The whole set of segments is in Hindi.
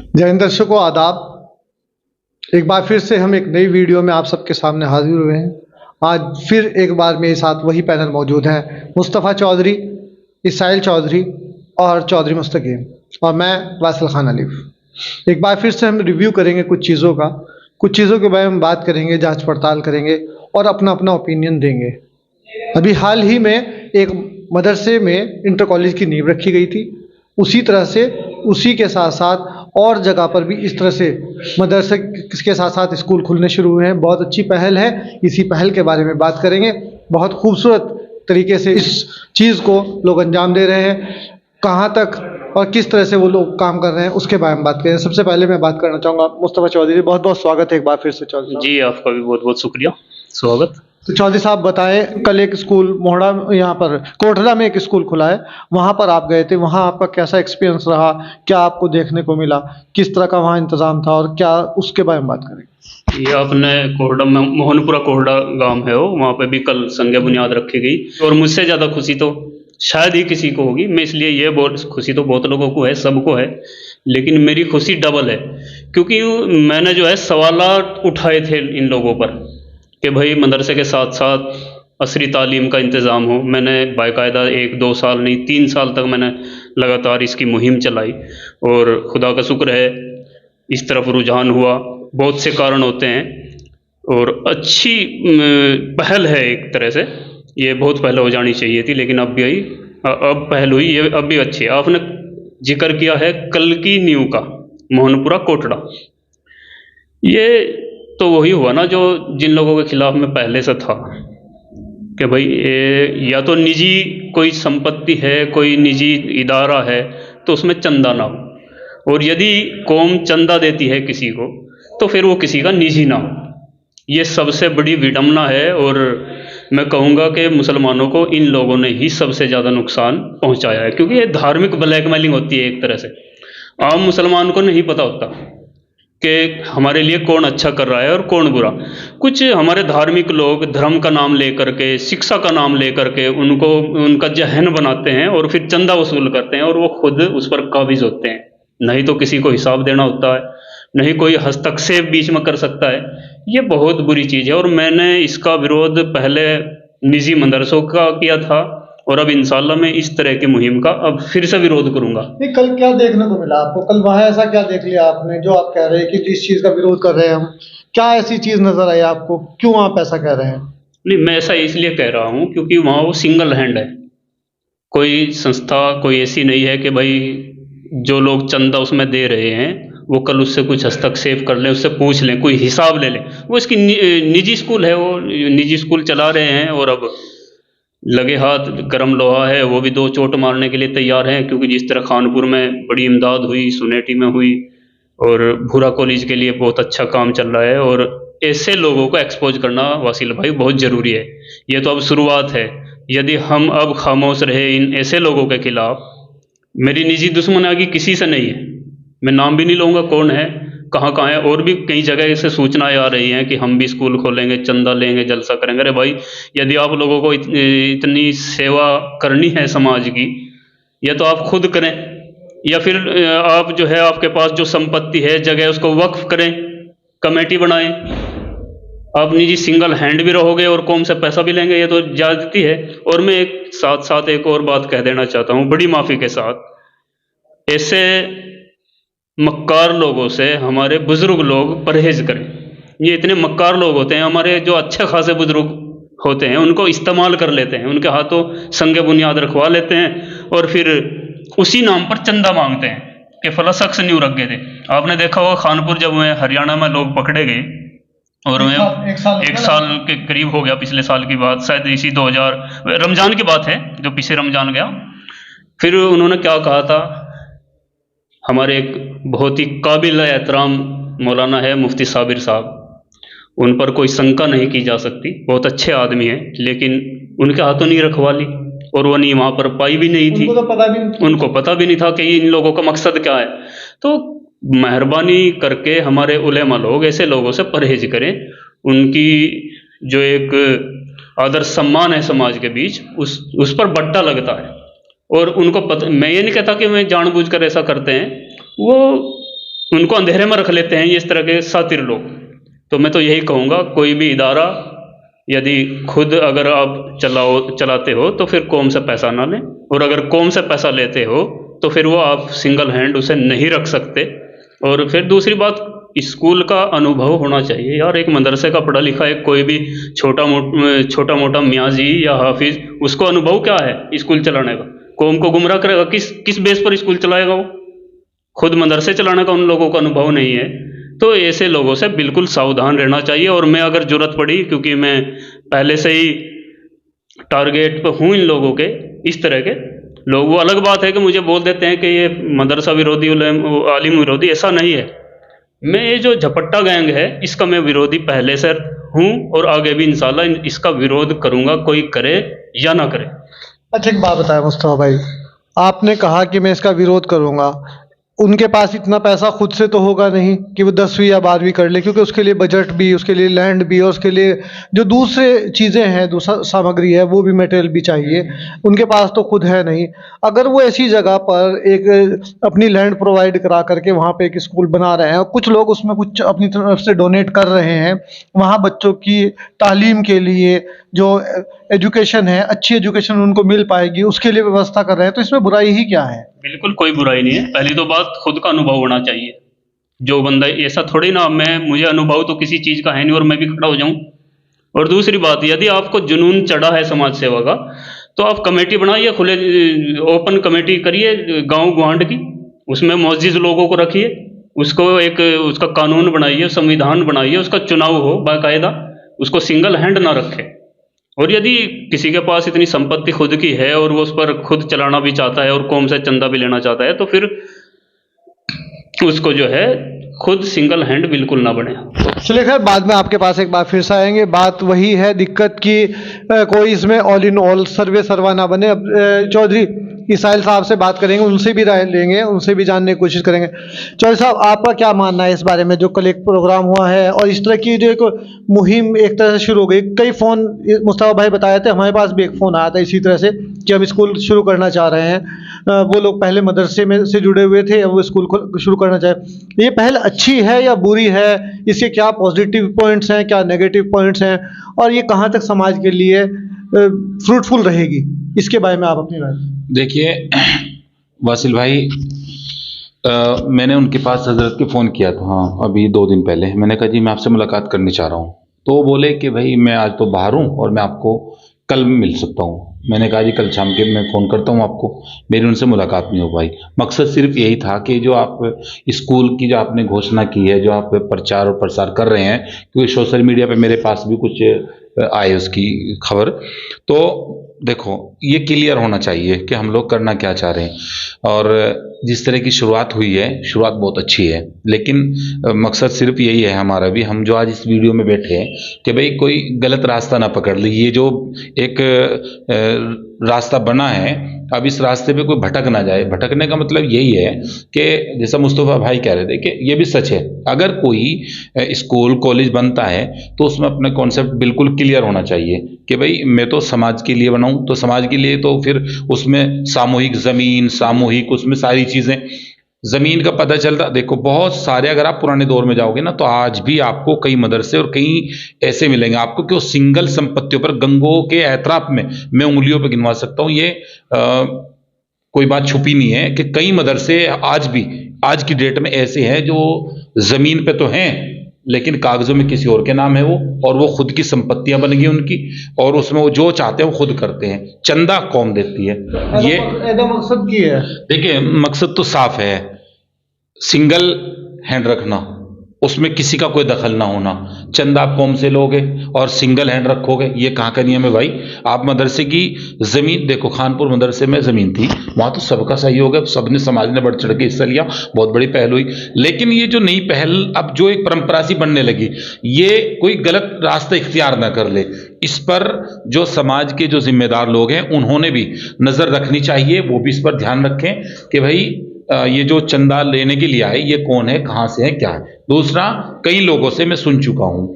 जय हिंद दर्शकों, आदाब। एक बार फिर से हम एक नई वीडियो में आप सबके सामने हाजिर हुए हैं। आज फिर एक बार मेरे साथ वही पैनल मौजूद है, मुस्तफ़ा चौधरी, इसाइल चौधरी और चौधरी मुस्तकीम, और मैं वासिल खान अलीफ। एक बार फिर से हम रिव्यू करेंगे कुछ चीज़ों के बारे में बात करेंगे, जांच पड़ताल करेंगे और अपना अपना ओपिनियन देंगे। अभी हाल ही में एक मदरसे में इंटर कॉलेज की नींव रखी गई थी। उसी तरह से उसी के साथ साथ और जगह पर भी इस तरह से मदरसे के साथ साथ स्कूल खुलने शुरू हुए हैं। बहुत अच्छी पहल है, इसी पहल के बारे में बात करेंगे। बहुत खूबसूरत तरीके से इस चीज़ को लोग अंजाम दे रहे हैं, कहाँ तक और किस तरह से वो लोग काम कर रहे हैं उसके बारे में बात करें। सबसे पहले मैं बात करना चाहूँगा मुस्तफ़ा चौधरी, बहुत बहुत स्वागत है एक बार फिर से चौधरी साहब। जी, आपका भी बहुत बहुत शुक्रिया, स्वागत। तो चौधरी साहब बताएं, कल एक स्कूल मोहड़ा यहाँ पर कोटला में एक स्कूल खुला है, वहाँ पर आप गए थे, वहाँ आपका कैसा एक्सपीरियंस रहा, क्या आपको देखने को मिला, किस तरह का वहाँ इंतज़ाम था और क्या उसके बारे में बात करें। ये अपने कोहड़ा में मोहनपुरा कोहड़ा गांव है, वो वहाँ पे भी कल संज्ञा बुनियाद रखी गई और मुझसे ज़्यादा खुशी तो शायद ही किसी को होगी। मैं इसलिए ये बहुत खुशी तो बहुत लोगों को है, सबको है, लेकिन मेरी खुशी डबल है क्योंकि मैंने जो है सवालात उठाए थे इन लोगों पर कि भाई मदरसे के साथ साथ असरी तालीम का इंतज़ाम हो। मैंने बाकायदा 1-2 साल नहीं 3 साल तक मैंने लगातार इसकी मुहिम चलाई और खुदा का शुक्र है इस तरफ रुझान हुआ। बहुत से कारण होते हैं और अच्छी पहल है एक तरह से, ये बहुत पहले हो जानी चाहिए थी लेकिन अब पहल हुई, ये अब भी अच्छी है। आपने जिक्र किया है कल की नींव का, मोहनपुरा कोटड़ा, ये तो वही हुआ ना जो जिन लोगों के खिलाफ में पहले से था कि भाई या तो निजी कोई संपत्ति है, कोई निजी इदारा है तो उसमें चंदा ना हो, और यदि कौम चंदा देती है किसी को तो फिर वो किसी का निजी ना हो। ये सबसे बड़ी विडंबना है और मैं कहूँगा कि मुसलमानों को इन लोगों ने ही सबसे ज़्यादा नुकसान पहुँचाया है क्योंकि ये धार्मिक ब्लैकमेलिंग होती है एक तरह से। आम मुसलमान को नहीं पता होता कि हमारे लिए कौन अच्छा कर रहा है और कौन बुरा। कुछ हमारे धार्मिक लोग धर्म का नाम लेकर के, शिक्षा का नाम लेकर के उनको उनका जहन बनाते हैं और फिर चंदा वसूल करते हैं और वो खुद उस पर काबिज होते हैं। नहीं तो किसी को हिसाब देना होता है, नहीं कोई हस्तक्षेप बीच में कर सकता है। ये बहुत बुरी चीज़ है और मैंने इसका विरोध पहले निजी मदरसों का किया था और अब इंशाल्लाह मैं इस तरह की मुहिम का अब फिर से विरोध करूंगा। नहीं, कल क्या देखने को मिला आपको? कल वहाँ ऐसा क्या देख लिया आपने जो आप कह रहे हैं कि जिस चीज़ का विरोध कर रहे हैं हम, क्या ऐसी चीज़ नजर आई आपको, क्यों आप ऐसा कह रहे हैं? नहीं, मैं ऐसा इसलिए कह रहा हूँ क्योंकि वहाँ वो सिंगल हैंड है, कोई संस्था कोई ऐसी नहीं है कि भाई जो लोग चंदा उसमें दे रहे हैं वो कल उससे कुछ हस्तक्षेप कर लें, उससे पूछ लें, कोई हिसाब ले लें। वो इसकी निजी स्कूल है, वो निजी स्कूल चला रहे हैं और अब लगे हाथ गरम लोहा है, वो भी 2 चोट मारने के लिए तैयार हैं क्योंकि जिस तरह खानपुर में बड़ी इमदाद हुई, सुनेटी में हुई और भूरा कॉलेज के लिए बहुत अच्छा काम चल रहा है और ऐसे लोगों को एक्सपोज करना वासिल भाई बहुत ज़रूरी है। ये तो अब शुरुआत है, यदि हम अब खामोश रहे इन ऐसे लोगों के खिलाफ। मेरी निजी दुश्मनागी किसी से नहीं है, मैं नाम भी नहीं लूँगा कौन है, कहाँ कहाँ है, और भी कई जगह से सूचनाएं आ रही हैं कि हम भी स्कूल खोलेंगे, चंदा लेंगे, जलसा करेंगे। अरे भाई, यदि आप लोगों को इतनी सेवा करनी है समाज की, या तो आप खुद करें या फिर आप जो है आपके पास जो संपत्ति है जगह उसको वक्फ करें, कमेटी बनाएं। आप निजी सिंगल हैंड भी रहोगे और कौम से पैसा भी लेंगे, ये तो ज्यादती है। और मैं एक साथ साथ एक और बात कह देना चाहता हूँ बड़ी माफ़ी के साथ, ऐसे मक्कार लोगों से हमारे बुजुर्ग लोग परहेज करें। ये इतने मक्कार लोग होते हैं, हमारे जो अच्छे खासे बुजुर्ग होते हैं उनको इस्तेमाल कर लेते हैं, उनके हाथों संगे बुनियाद रखवा लेते हैं और फिर उसी नाम पर चंदा मांगते हैं कि फला शख्स न्यू रख गए थे। आपने देखा होगा खानपुर जब मैं हरियाणा में लोग पकड़े गए और मैं एक साल के करीब हो गया, पिछले साल की बात, शायद इसी 2000 रमज़ान की बात है जो पीछे रमज़ान गया। फिर उन्होंने क्या कहा था, हमारे एक बहुत ही काबिल एहतराम मौलाना है मुफ्ती साबिर साहब, उन पर कोई शंका नहीं की जा सकती, बहुत अच्छे आदमी हैं, लेकिन उनके हाथों नहीं रखवा ली और वो नहीं वहाँ पर पाई भी नहीं थी, उनको पता भी नहीं था कि इन लोगों का मकसद क्या है। तो मेहरबानी करके हमारे उलेमा लोग ऐसे लोगों से परहेज करें, उनकी जो एक आदर सम्मान है समाज के बीच उस पर बट्टा लगता है और उनको पता। मैं ये नहीं कहता कि मैं जानबूझकर ऐसा करते हैं, वो उनको अंधेरे में रख लेते हैं ये इस तरह के शातिर लोग। तो मैं तो यही कहूँगा, कोई भी इदारा यदि खुद अगर आप चलाते हो तो फिर कौम से पैसा ना लें, और अगर कौम से पैसा लेते हो तो फिर वो आप सिंगल हैंड उसे नहीं रख सकते। और फिर दूसरी बात, स्कूल का अनुभव होना चाहिए यार। एक मदरसे का पढ़ा लिखा एक कोई भी छोटा मोटा मियाजी या हाफिज, उसको अनुभव क्या है स्कूल चलाने का? कौम को गुमराह करेगा, किस बेस पर स्कूल चलाएगा वो? खुद मदरसे चलाने का उन लोगों का अनुभव नहीं है। तो ऐसे लोगों से बिल्कुल सावधान रहना चाहिए। और मैं अगर जरूरत पड़ी, क्योंकि मैं पहले से ही टारगेट पर हूँ इन लोगों के, इस तरह के लोग, वो अलग बात है कि मुझे बोल देते हैं कि ये मदरसा विरोधी, आलिम विरोधी, ऐसा नहीं है। मैं ये जो झपट्टा गैंग है इसका मैं विरोधी पहले से हूँ और आगे भी इंशाल्लाह इसका विरोध करूँगा, कोई करे या ना करे। अच्छा, एक बात बताया मुस्तफा भाई, आपने कहा कि मैं इसका विरोध करूंगा। उनके पास इतना पैसा खुद से तो होगा नहीं कि वो 10वीं या 12वीं कर ले, क्योंकि उसके लिए बजट भी, उसके लिए लैंड भी, और उसके लिए जो दूसरे चीज़ें हैं, दूसरा सामग्री है, वो भी मटेरियल भी चाहिए। उनके पास तो खुद है नहीं। अगर वो ऐसी जगह पर एक अपनी लैंड प्रोवाइड करा करके वहाँ पे एक स्कूल बना रहे हैं, और कुछ लोग उसमें कुछ अपनी तरफ से डोनेट कर रहे हैं, वहाँ बच्चों की तालीम के लिए जो एजुकेशन है, अच्छी एजुकेशन उनको मिल पाएगी, उसके लिए व्यवस्था कर रहे हैं, तो इसमें बुराई ही क्या है? बिल्कुल कोई बुराई नहीं है। पहली तो बात, खुद का अनुभव होना चाहिए। जो बंदा, ऐसा थोड़ी ना मुझे अनुभव तो किसी चीज़ का है नहीं और मैं भी खड़ा हो जाऊं। और दूसरी बात, यदि आपको जुनून चढ़ा है समाज सेवा का, तो आप कमेटी बनाइए, खुले ओपन कमेटी करिए गांव गुआंढ की, उसमें मोअज़्ज़िज़ लोगों को रखिए, उसको एक उसका कानून बनाइए, संविधान बनाइए, उसका चुनाव हो बाकायदा, उसको सिंगल हैंड ना रखे। और यदि किसी के पास इतनी संपत्ति खुद की है और वो उस पर खुद चलाना भी चाहता है और कौम से चंदा भी लेना चाहता है, तो फिर उसको जो है खुद सिंगल हैंड बिल्कुल ना बने। चलिए खैर, बाद में आपके पास एक बार फिर से आएंगे। बात वही है, दिक्कत की कोई इसमें ऑल इन ऑल सर्वे सर्वा ना बने। अब चौधरी इसाइल साहब से बात करेंगे, उनसे भी राय लेंगे, उनसे भी जानने की कोशिश करेंगे। चौधरी साहब, आपका क्या मानना है इस बारे में, जो कल एक प्रोग्राम हुआ है और इस तरह की जो एक मुहिम एक तरह से शुरू हो गई? कई फ़ोन मुस्तफा भाई बताए थे, हमारे पास भी एक फ़ोन आया था इसी तरह से कि हम स्कूल शुरू करना चाह रहे हैं। वो लोग पहले मदरसे में से जुड़े हुए थे, अब वो स्कूल को शुरू करना चाहे। ये पहल अच्छी है या बुरी है? इसके क्या पॉजिटिव पॉइंट्स हैं, क्या नेगेटिव पॉइंट्स हैं, और ये कहाँ तक समाज के लिए फ्रूटफुल रहेगी? इसके बारे में आप अपनी राय। देखिए वासिल भाई, मैंने उनके पास हजरत के फ़ोन किया था, हाँ अभी 2 दिन पहले। मैंने कहा जी मैं आपसे मुलाकात करनी चाह रहा हूँ। तो वो बोले कि भाई मैं आज तो बाहर हूँ और मैं आपको कल मिल सकता हूँ। मैंने कहा जी कल शाम के मैं फ़ोन करता हूँ आपको। मेरी उनसे मुलाकात नहीं हो पाई। मकसद सिर्फ यही था कि जो आप स्कूल की जो आपने घोषणा की है, जो आप प्रचार और प्रसार कर रहे हैं, क्योंकि सोशल मीडिया पे मेरे पास भी कुछ आए उसकी खबर, तो देखो ये क्लियर होना चाहिए कि हम लोग करना क्या चाह रहे हैं। और जिस तरह की शुरुआत हुई है, शुरुआत बहुत अच्छी है, लेकिन मकसद सिर्फ यही है हमारा भी, हम जो आज इस वीडियो में बैठे हैं, कि भाई कोई गलत रास्ता ना पकड़ ले। ये जो एक रास्ता बना है, अब इस रास्ते पे कोई भटक ना जाए। भटकने का मतलब यही है कि जैसा मुस्तफ़ा भाई कह रहे थे कि ये भी सच है, अगर कोई स्कूल कॉलेज बनता है तो उसमें अपने कॉन्सेप्ट बिल्कुल क्लियर होना चाहिए कि भाई मैं तो समाज के लिए बनाऊं, तो समाज के लिए तो फिर उसमें सामूहिक ज़मीन, सामूहिक उसमें सारी चीज़ें, ज़मीन का पता चलता। देखो बहुत सारे, अगर आप पुराने दौर में जाओगे ना, तो आज भी आपको कई मदरसे और कई ऐसे मिलेंगे आपको कि वो सिंगल संपत्तियों पर, गंगों के एतराफ में मैं उंगलियों पर गिनवा सकता हूँ। ये कोई बात छुपी नहीं है कि कई मदरसे आज भी, आज की डेट में ऐसे हैं जो ज़मीन पे तो हैं लेकिन कागज़ों में किसी और के नाम है वो, और वो खुद की संपत्तियां बन गई उनकी, और उसमें वो जो चाहते हैं वो खुद करते हैं। चंदा कौम देती है। ये मकसद की है। देखिए मकसद तो साफ है, सिंगल हैंड रखना, उसमें किसी का कोई दखल ना होना। चंदा आप कौम से लोगे और सिंगल हैंड रखोगे, ये कहाँ का नियम है भाई? आप मदरसे की ज़मीन देखो, खानपुर मदरसे में ज़मीन थी, वहाँ तो सबका सहयोग है, सबने, समाज ने बढ़ चढ़ के हिस्सा लिया, बहुत बड़ी पहल हुई। लेकिन ये जो नई पहल अब जो एक परंपरा सी बनने लगी, ये कोई गलत रास्ता इख्तियार ना कर ले, इस पर जो समाज के जो जिम्मेदार लोग हैं उन्होंने भी नज़र रखनी चाहिए। वो भी इस पर ध्यान रखें कि भाई ये जो चंदा लेने के लिए आए, ये कौन है, कहाँ से है, क्या है। दूसरा, कई लोगों से मैं सुन चुका हूँ,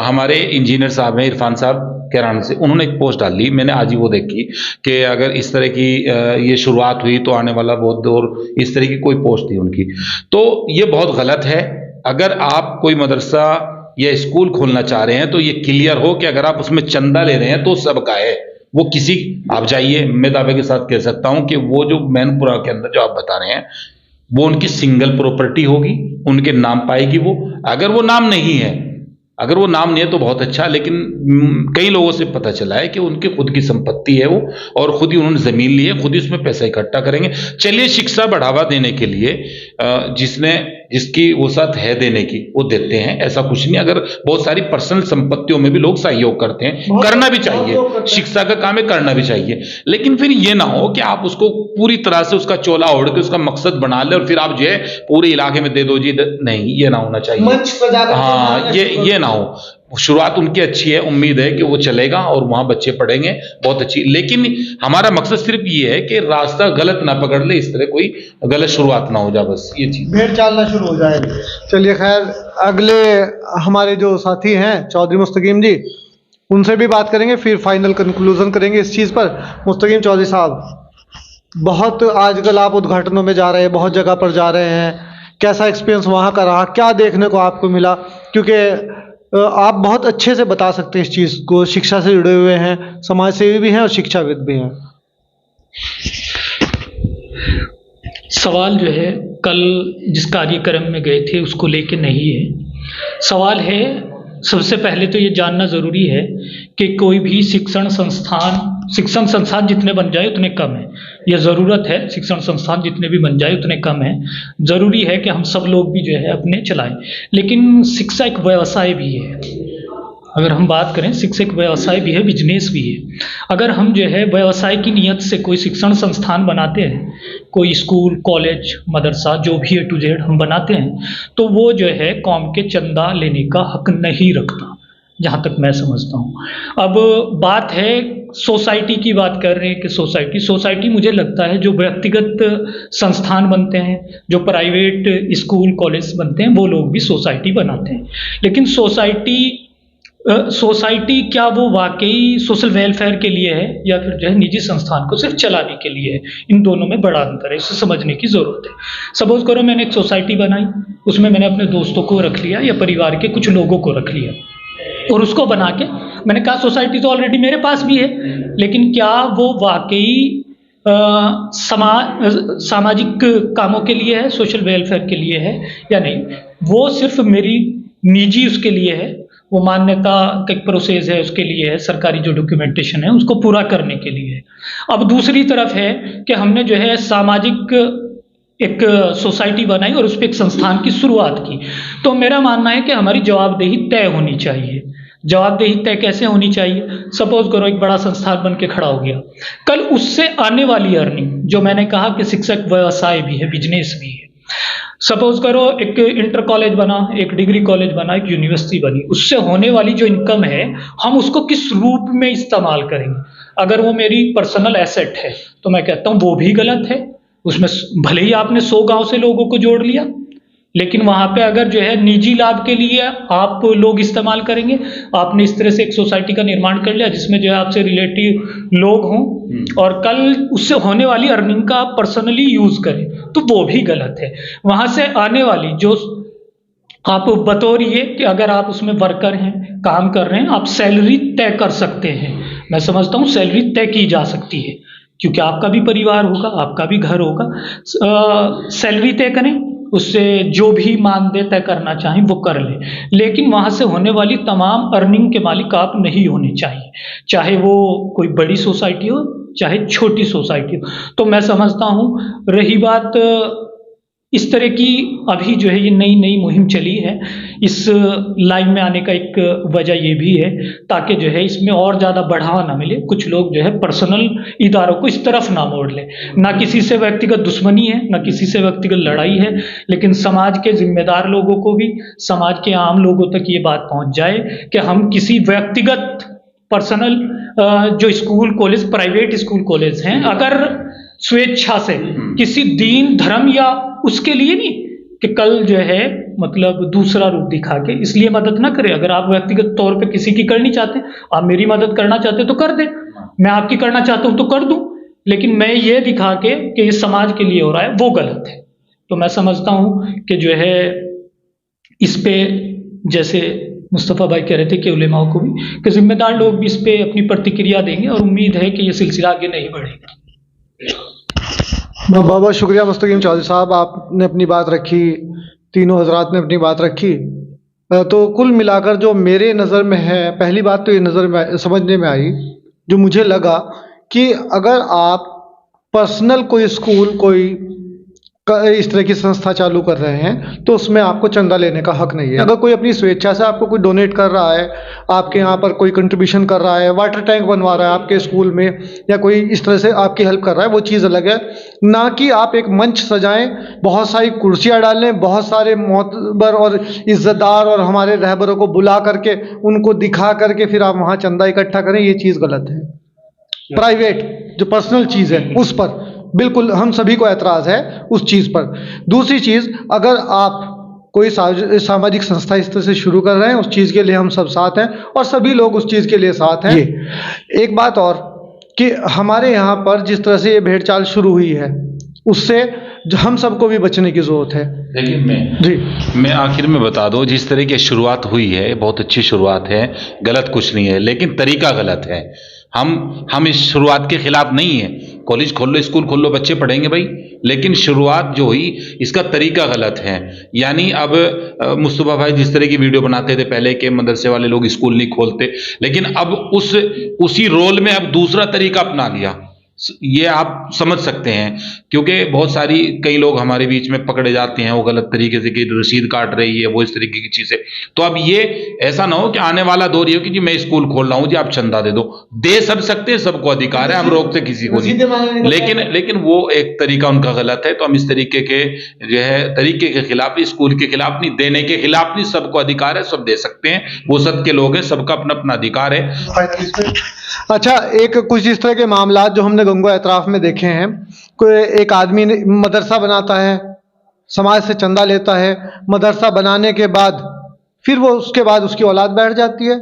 हमारे इंजीनियर साहब हैं, इरफान साहब, कैरान से, उन्होंने एक पोस्ट डाली, मैंने आज ही वो देखी कि अगर इस तरह की ये शुरुआत हुई तो आने वाला बहुत दूर, इस तरह की कोई पोस्ट थी उनकी। तो ये बहुत गलत है। अगर आप कोई मदरसा या स्कूल खोलना चाह रहे हैं तो ये क्लियर हो कि अगर आप उसमें चंदा ले रहे हैं तो सबका है, वो किसी, आप जाइए, मैं दावे के साथ कह सकता हूं कि वो जो मैनपुरा के अंदर जो आप बता रहे हैं वो उनकी सिंगल प्रॉपर्टी होगी, उनके नाम पाएगी वो। अगर वो नाम नहीं है, अगर वो नाम नहीं है तो बहुत अच्छा, लेकिन कई लोगों से पता चला है कि उनकी खुद की संपत्ति है वो, और खुद ही उन्होंने जमीन ली है, खुद ही उसमें पैसा इकट्ठा करेंगे। चलिए, शिक्षा बढ़ावा देने के लिए जिसकी वसात है देने की, वो देते हैं, ऐसा कुछ नहीं। अगर बहुत सारी पर्सनल संपत्तियों में भी लोग सहयोग करते हैं, करना भी चाहिए, शिक्षा का काम है, करना भी चाहिए। लेकिन फिर ये ना हो कि आप उसको पूरी तरह से उसका चोला ओढ़ के उसका मकसद बना ले और फिर आप जो है पूरे इलाके में दे दो जी, नहीं, ये ना होना चाहिए। हाँ, ये ना हो। शुरुआत उनकी अच्छी है, उम्मीद है कि वो चलेगा और वहां बच्चे पढ़ेंगे, बहुत अच्छी। लेकिन हमारा मकसद सिर्फ ये है कि रास्ता गलत ना पकड़ ले, इस तरह कोई गलत शुरुआत ना हो जाए, बस ये चीज, भेड़ चालना शुरू हो जाए। चलिए, खैर, अगले हमारे जो साथी हैं चौधरी मुस्तकीम जी, उनसे भी बात करेंगे, फिर फाइनल कंक्लूजन करेंगे इस चीज़ पर। मुस्तकीम चौधरी साहब, बहुत आजकल आप उद्घाटनों में जा रहे हैं, बहुत जगह पर जा रहे हैं, कैसा एक्सपीरियंस वहाँ का रहा, क्या देखने को आपको मिला? क्योंकि आप बहुत अच्छे से बता सकते हैं इस चीज़ को, शिक्षा से जुड़े हुए हैं, समाज सेवी भी हैं और शिक्षाविद भी हैं। सवाल जो है कल जिस कार्यक्रम में गए थे उसको लेके नहीं है। सवाल है, सबसे पहले तो ये जानना ज़रूरी है कि कोई भी शिक्षण संस्थान जितने बन जाए उतने कम है। यह ज़रूरत है, शिक्षण संस्थान जितने भी बन जाए उतने कम है। ज़रूरी है कि हम सब लोग भी जो है अपने चलाएं, लेकिन शिक्षा एक व्यवसाय भी है। अगर हम बात करें, शिक्षा एक व्यवसाय भी है, बिजनेस भी है। अगर हम जो है व्यवसाय की नीयत से कोई शिक्षण संस्थान बनाते हैं, कोई स्कूल, कॉलेज, मदरसा, जो भी A to Z हम बनाते हैं, तो वो जो है कौम के चंदा लेने का हक नहीं रखता, जहाँ तक मैं समझता हूँ। अब बात है सोसाइटी की, बात कर रहे हैं कि सोसाइटी मुझे लगता है जो व्यक्तिगत संस्थान बनते हैं, जो प्राइवेट स्कूल कॉलेज बनते हैं, वो लोग भी सोसाइटी बनाते हैं। लेकिन सोसाइटी क्या वो वाकई सोशल वेलफेयर के लिए है या फिर जो है निजी संस्थान को सिर्फ चलाने के लिए है? इन दोनों में बड़ा अंतर है, इसे समझने की ज़रूरत है। सपोज करो मैंने एक सोसाइटी बनाई, उसमें मैंने अपने दोस्तों को रख लिया या परिवार के कुछ लोगों को रख लिया, और उसको बना के मैंने कहा सोसाइटी तो ऑलरेडी मेरे पास भी है, लेकिन क्या वो वाकई सामाजिक कामों के लिए है, सोशल वेलफेयर के लिए है या नहीं? वो सिर्फ मेरी निजी उसके लिए है, वो मान्यता का एक प्रोसेस है उसके लिए है, सरकारी जो डॉक्यूमेंटेशन है उसको पूरा करने के लिए है। अब दूसरी तरफ है कि हमने जो है सामाजिक एक सोसाइटी बनाई और उस पर एक संस्थान की शुरुआत की, तो मेरा मानना है कि हमारी जवाबदेही तय होनी चाहिए। जवाबदेही तय कैसे होनी चाहिए? सपोज करो एक बड़ा संस्थान बन के खड़ा हो गया, कल उससे आने वाली अर्निंग, जो मैंने कहा कि शिक्षक व्यवसाय भी है, बिजनेस भी है। सपोज करो एक इंटर कॉलेज बना, एक डिग्री कॉलेज बना, एक यूनिवर्सिटी बनी, उससे होने वाली जो इनकम है हम उसको किस रूप में इस्तेमाल करेंगे? अगर वो मेरी पर्सनल एसेट है तो मैं कहता हूँ वो भी गलत है। उसमें भले ही आपने 100 गांव से लोगों को जोड़ लिया, लेकिन वहां पे अगर जो है निजी लाभ के लिए आप लोग इस्तेमाल करेंगे, आपने इस तरह से एक सोसाइटी का निर्माण कर लिया जिसमें जो है आपसे रिलेटिव लोग हों और कल उससे होने वाली अर्निंग का आप पर्सनली यूज करें, तो वो भी गलत है। वहां से आने वाली जो आप बतौर ये कि अगर आप उसमें वर्कर हैं, काम कर रहे हैं, आप सैलरी तय कर सकते हैं। मैं समझता हूँ सैलरी तय की जा सकती है, क्योंकि आपका भी परिवार होगा, आपका भी घर होगा। सैलरी तय करें, उससे जो भी मानदेय तय करना चाहें वो कर लें, लेकिन वहाँ से होने वाली तमाम अर्निंग के मालिक आप नहीं होने चाहिए, चाहे वो कोई बड़ी सोसाइटी हो चाहे छोटी सोसाइटी हो। तो मैं समझता हूँ, रही बात इस तरह की अभी जो है ये नई मुहिम चली है, इस लाइन में आने का एक वजह ये भी है ताकि जो है इसमें और ज़्यादा बढ़ावा ना मिले, कुछ लोग जो है पर्सनल इदारों को इस तरफ ना मोड़ लें। ना किसी से व्यक्तिगत दुश्मनी है, ना किसी से व्यक्तिगत लड़ाई है, लेकिन समाज के जिम्मेदार लोगों को भी, समाज के आम लोगों तक ये बात पहुँच जाए कि हम किसी व्यक्तिगत पर्सनल जो school college, private school college हैं, अगर स्वेच्छा से किसी दीन धर्म या उसके लिए नहीं कि कल जो है मतलब दूसरा रूप दिखा के, इसलिए मदद ना करें। अगर आप व्यक्तिगत तौर पे किसी की करनी चाहते हैं, आप मेरी मदद करना चाहते हैं तो कर दें, मैं आपकी करना चाहता हूं तो कर दूं, लेकिन मैं ये दिखा के कि ये समाज के लिए हो रहा है, वो गलत है। तो मैं समझता हूं कि जो है इस पे, जैसे मुस्तफ़ा भाई कह रहे थे कि उलेमाओं को भी, कि जिम्मेदार लोग भी इस पे अपनी प्रतिक्रिया देंगे और उम्मीद है कि ये सिलसिला आगे नहीं बढ़ेगा। बहुत बहुत शुक्रिया मुस्तकीम चौधरी साहब, आपने अपनी बात रखी, तीनों हजरात ने अपनी बात रखी। तो कुल मिलाकर जो मेरे नज़र में है, पहली बात तो ये नज़र में समझने में आई, जो मुझे लगा कि अगर आप पर्सनल कोई स्कूल, कोई इस तरह की संस्था चालू कर रहे हैं तो उसमें आपको चंदा लेने का हक नहीं है। अगर कोई अपनी स्वेच्छा से आपको कोई डोनेट कर रहा है, आपके यहाँ पर कोई कंट्रीब्यूशन कर रहा है, वाटर टैंक बनवा रहा है आपके स्कूल में, या कोई इस तरह से आपकी हेल्प कर रहा है, वो चीज़ अलग है। ना कि आप एक मंच सजाएं, बहुत सारी कुर्सियाँ डालें, बहुत सारे मोतबर और इज़्ज़तदार और हमारे रहबरों को बुला करके उनको दिखा करके फिर आप वहाँ चंदा इकट्ठा करें, ये चीज़ गलत है। प्राइवेट जो पर्सनल चीज़ है उस पर बिल्कुल हम सभी को एतराज़ है उस चीज़ पर। दूसरी चीज़, अगर आप कोई सामाजिक संस्था इस तरह से शुरू कर रहे हैं, उस चीज़ के लिए हम सब साथ हैं और सभी लोग उस चीज़ के लिए साथ हैं। ये एक बात और कि हमारे यहाँ पर जिस तरह से ये भेड़चाल शुरू हुई है, उससे हम सबको भी बचने की ज़रूरत है। लेकिन मैं आखिर में बता दूं, जिस तरह की शुरुआत हुई है बहुत अच्छी शुरुआत है, गलत कुछ नहीं है, लेकिन तरीका गलत है। हम इस शुरुआत के खिलाफ नहीं है, कॉलेज खोल लो, स्कूल खोल लो, बच्चे पढ़ेंगे भाई, लेकिन शुरुआत जो हुई इसका तरीका गलत है। यानी अब मुस्तफ़ा भाई जिस तरह की वीडियो बनाते थे पहले के मदरसे वाले लोग स्कूल नहीं खोलते, लेकिन अब उसी रोल में अब दूसरा तरीका अपना लिया, ये आप समझ सकते हैं। क्योंकि बहुत सारी कई लोग हमारे बीच में पकड़े जाते हैं वो गलत तरीके से कि रसीद काट रही है, वो इस तरीके की चीज़ें। तो अब ये ऐसा ना हो कि आने वाला दौर ये हो कि जी मैं स्कूल खोल रहा हूँ जी आप चंदा दे दो, दे सब सकते हैं, सबको अधिकार है, हम रोकते किसी को नहीं, लेकिन वो एक तरीका उनका गलत है। तो हम इस तरीके के जो है तरीके के खिलाफ, स्कूल के खिलाफ नहीं, देने के खिलाफ नहीं, सबको अधिकार है, सब दे सकते हैं, वो सब के लोग हैं, सबका अपना अपना अधिकार है। अच्छा, एक कुछ इस तरह के मामला जो हमने गंगो एतराफ में देखे हैं, कोई एक आदमी मदरसा बनाता है, समाज से चंदा लेता है, मदरसा बनाने के बाद फिर वो उसके बाद उसकी औलाद बैठ जाती है,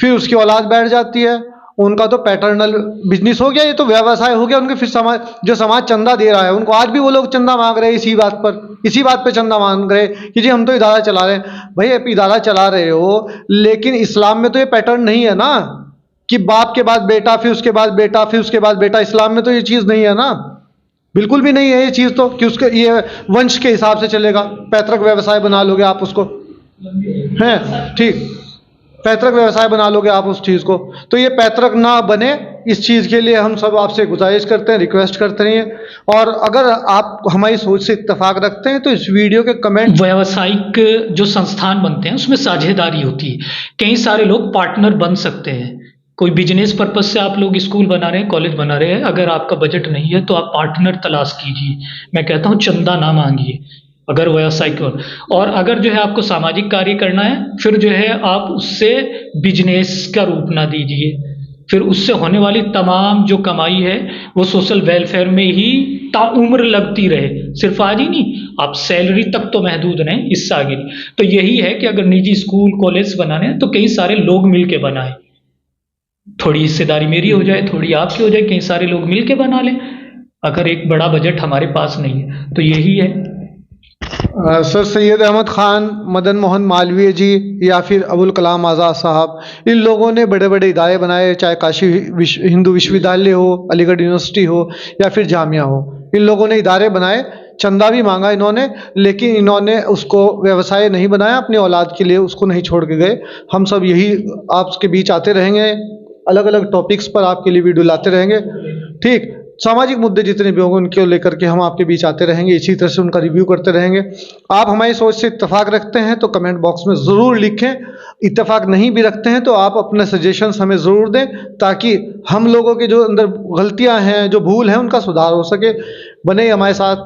फिर उसकी औलाद बैठ जाती है, उनका तो पैटर्नल बिजनेस हो गया, ये तो व्यवसाय हो गया उनके। फिर समाज चंदा दे रहा है उनको, आज भी वो लोग चंदा मांग रहे हैं इसी बात पर चंदा मांग रहे हैं कि जी हम तो इदारा चला रहे हैं। भाई आप इदारा चला रहे हो, लेकिन इस्लाम में तो ये पैटर्न नहीं है ना कि बाप के बाद बेटा, फिर उसके बाद बेटा, फिर उसके बाद बेटा। इस्लाम में तो ये चीज़ नहीं है ना, बिल्कुल भी नहीं है ये चीज़, तो कि उसके ये वंश के हिसाब से चलेगा। पैतृक व्यवसाय बना लोगे आप उसको, हैं ठीक, पैतृक व्यवसाय बना लोगे आप उस चीज़ को, तो ये पैतृक ना बने, इस चीज़ के लिए हम सब आपसे गुजारिश करते हैं, रिक्वेस्ट करते हैं। और अगर आप हमारी सोच से इत्तेफाक रखते हैं तो इस वीडियो के कमेंट, व्यावसायिक जो संस्थान बनते हैं उसमें साझेदारी होती है, कई सारे लोग पार्टनर बन सकते हैं। कोई बिजनेस पर्पस से आप लोग स्कूल बना रहे हैं, कॉलेज बना रहे हैं, अगर आपका बजट नहीं है तो आप पार्टनर तलाश कीजिए। मैं कहता हूँ चंदा ना मांगिए अगर व्यावसायिक, और अगर जो है आपको सामाजिक कार्य करना है, फिर जो है आप उससे बिजनेस का रूप ना दीजिए, फिर उससे होने वाली तमाम जो कमाई है वो सोशल वेलफेयर में ही ताउम्र लगती रहे, सिर्फ आज ही नहीं, आप सैलरी तक तो महदूद रहें, इससे आगे नहीं। तो यही है कि अगर निजी स्कूल कॉलेज बनाने हैं तो कई सारे लोग मिल के बनाएं, थोड़ी हिस्सेदारी मेरी हो जाए, थोड़ी आपकी हो जाए, कई सारे लोग मिल के बना लें। अगर एक बड़ा बजट हमारे पास नहीं है तो यही है। सर सैयद अहमद ख़ान, मदन मोहन मालवीय जी या फिर अबुल कलाम आज़ाद साहब, इन लोगों ने बड़े बड़े इदारे बनाए, चाहे काशी हिंदू विश्वविद्यालय हो, अलीगढ़ यूनिवर्सिटी हो या फिर जामिया हो, इन लोगों ने इदारे बनाए, चंदा भी मांगा इन्होंने, लेकिन इन्होंने उसको व्यवसाय नहीं बनाया, अपनी औलाद के लिए उसको नहीं छोड़ के गए। हम सब यही आपके बीच आते रहेंगे, अलग अलग टॉपिक्स पर आपके लिए वीडियो लाते रहेंगे, ठीक। सामाजिक मुद्दे जितने भी होंगे उनको लेकर के हम आपके बीच आते रहेंगे, इसी तरह से उनका रिव्यू करते रहेंगे। आप हमारी सोच से इत्तेफाक रखते हैं तो कमेंट बॉक्स में ज़रूर लिखें, इत्तेफाक नहीं भी रखते हैं तो आप अपने सजेशंस हमें ज़रूर दें, ताकि हम लोगों के जो अंदर गलतियां हैं, जो भूल हैं, उनका सुधार हो सके। बने हमारे साथ।